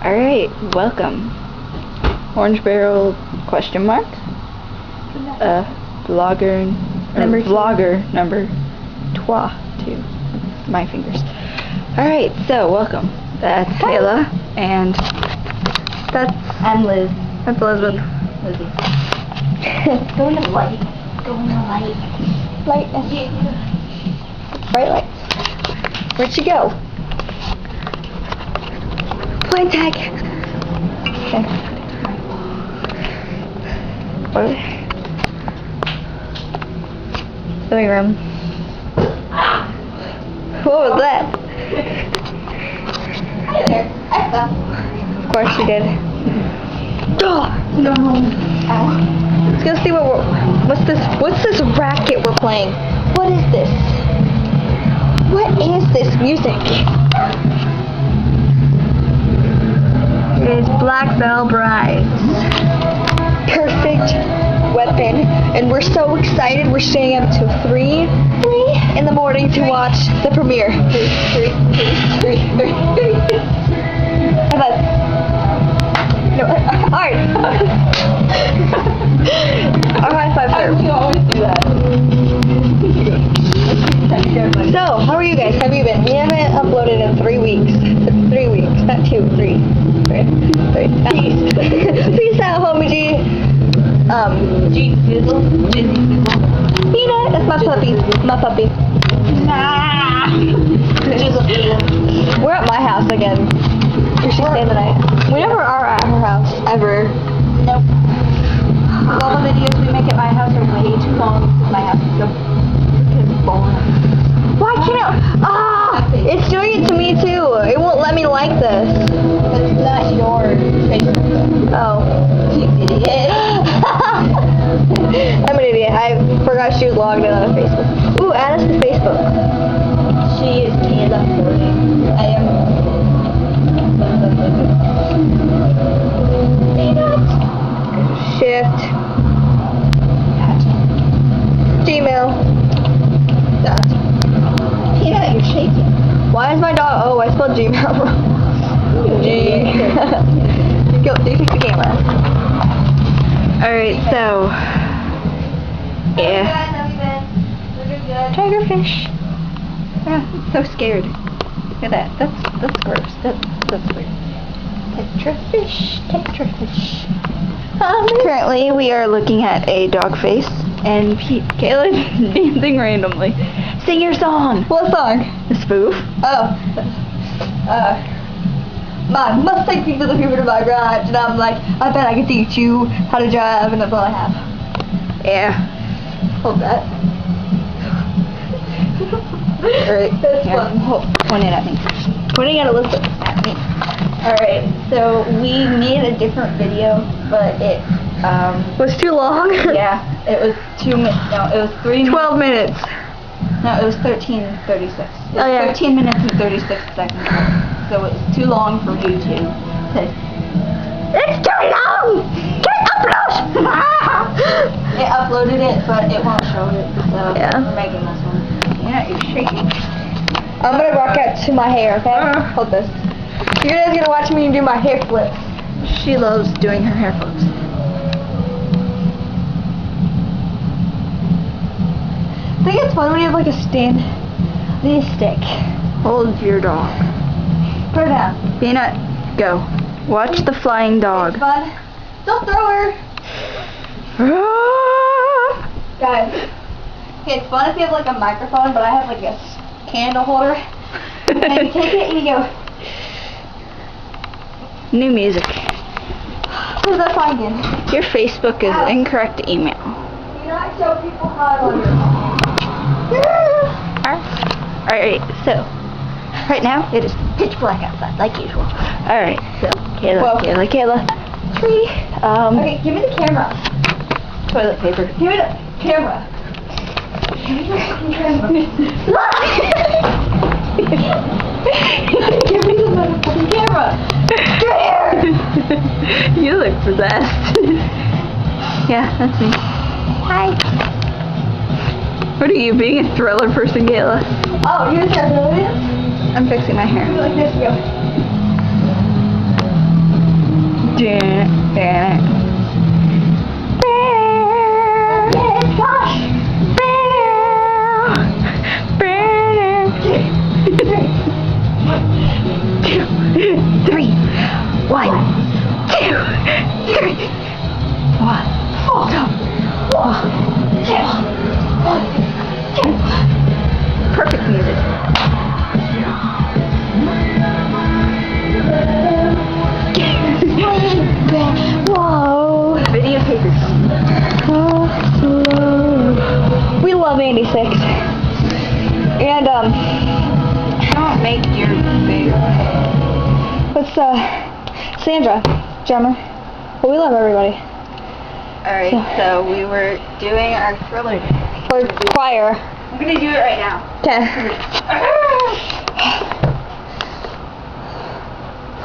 Alright, welcome. Orange Barrel question mark. Vlogger number 2. My fingers. Alright, so welcome. That's Kayla and I'm Liz. that's Elizabeth. Lizzie. Go in the light. Go in the light. Light. Bright lights. Where'd she go? Play tag. Okay. Living room. What was that? Hi there. I fell. Of course she did. Oh, No. Ow. let's go see what's this racket we're playing? What is this? What is this music? It's Black Veil Brides. Perfect weapon. And we're so excited. We're staying up till 3 in the morning to watch the premiere. Three. High five. No, alright. Our high five serve. You always do that. So, how are you guys? Have you been? We haven't uploaded in 3 weeks. 3 weeks. Not 2, 3. 3. Peace out, homie G. Jizzy Fizzle. Peanut, that's my puppy. My puppy. Nah. We're at my house again. Where she staying the night. We never are at her house. Ever. Nope. All the videos we make at my house are way too long because my house is so freaking boring. Why can't it's doing it to me too. It won't let me like this. It's not your Facebook though. Oh. You idiot. I'm an idiot. I forgot she was logged in on Facebook. Ooh, add us to Facebook. She is Kayla. I am. Shift. Gmail. Dot. Yeah, you're shaking. Why is my dog? Oh, I spelled Gmail wrong. G. Go, take the camera. Alright, so. Yeah. Tigerfish. Ah, so scared. Look at that. That's gross. That's weird. Tetrafish. Currently, we are looking at a dog face, and Kayla's dancing randomly. Sing your song. What song? A spoof. Oh. My Mustang people the people to my garage, and I'm like, I bet I can teach you how to drive, and that's all I have. Yeah. Hold that. Alright. That's Yeah. fun. Point it at me. Pointing at Elizabeth. At me. Alright, so we made a different video, but it, Was too long? yeah, it was 2 minutes, no, it was 3 minutes. 12 minutes. No, it was 13:36. It was Oh, yeah. 13 minutes and 36 seconds. So it's too long for YouTube. It's too long! Can't upload! It uploaded it, but it won't show it, so Yeah. we're making this one. Yeah, you're shaking. I'm gonna rock out to my hair, okay? Hold this. You guys gonna watch me do my hair flips. She loves doing her hair flips. I think it's fun when you have like a stand. This stick. Hold your dog. Put her down. Peanut, go. Watch the flying dog. It's fun. Don't throw her. Guys, okay, it's fun if you have like a microphone, but I have like a candle holder. And you take it and you go, New music. what was I finding? Your Facebook is incorrect email. You not show people how to Alright, so right now it is pitch black outside, like usual. Alright, so Kayla. 3. Okay, give me the camera. Toilet paper. Give me the camera. Give me the fucking camera. Give me the motherfucking camera. Come here. You look possessed. Yeah, that's me. Hi. What are you, being a thriller person, Kayla? Oh, you just have to I'm fixing my hair. like this, go. Gosh! 3, 1, 2, 3, 1, 2. Perfect music. Whoa. Videotapers. We love 86. And Don't make your face. what's Sandra, drummer. Well, we love everybody. Alright, so we were doing our thriller. For choir. I'm gonna do it right now. Okay.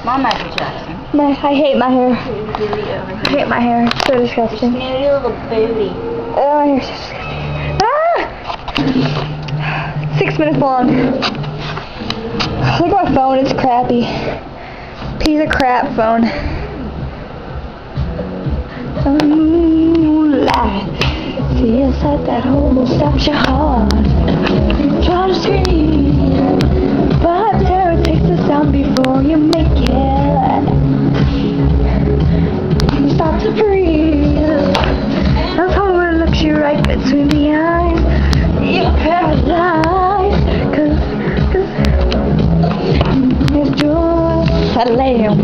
Come on, Michael Jackson. I hate my hair. Booty over I here. hate my hair. It's so Just disgusting. need a little booty. Oh, my hair's so disgusting. 6 minutes long. Look at my phone. It's crappy. Piece of crap phone. Moonlight. See inside that hole, stops your heart. Try to scream, but terror takes the sound before you make it. You start to breathe. That's how it looks you right between the eyes. You're paralyzed, cause there's just a lamb.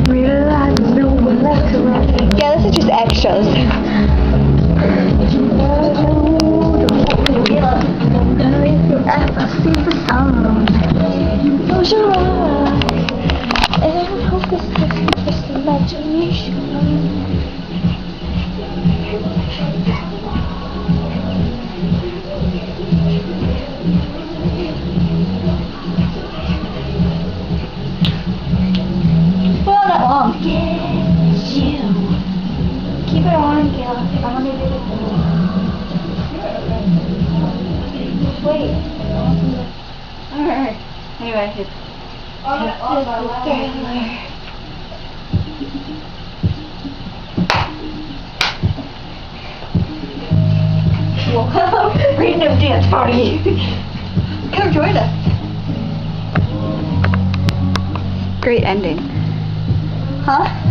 Realize there's no one left to run. Yeah, this is just extras. I see the sun. Close your eyes and hope this is just imagination. Well, not long. Yes, you. Keep it on, Kayla. I'm gonna do this. Wait. Alright. Anyway, it's Random dance party. Come join us. great ending. Huh?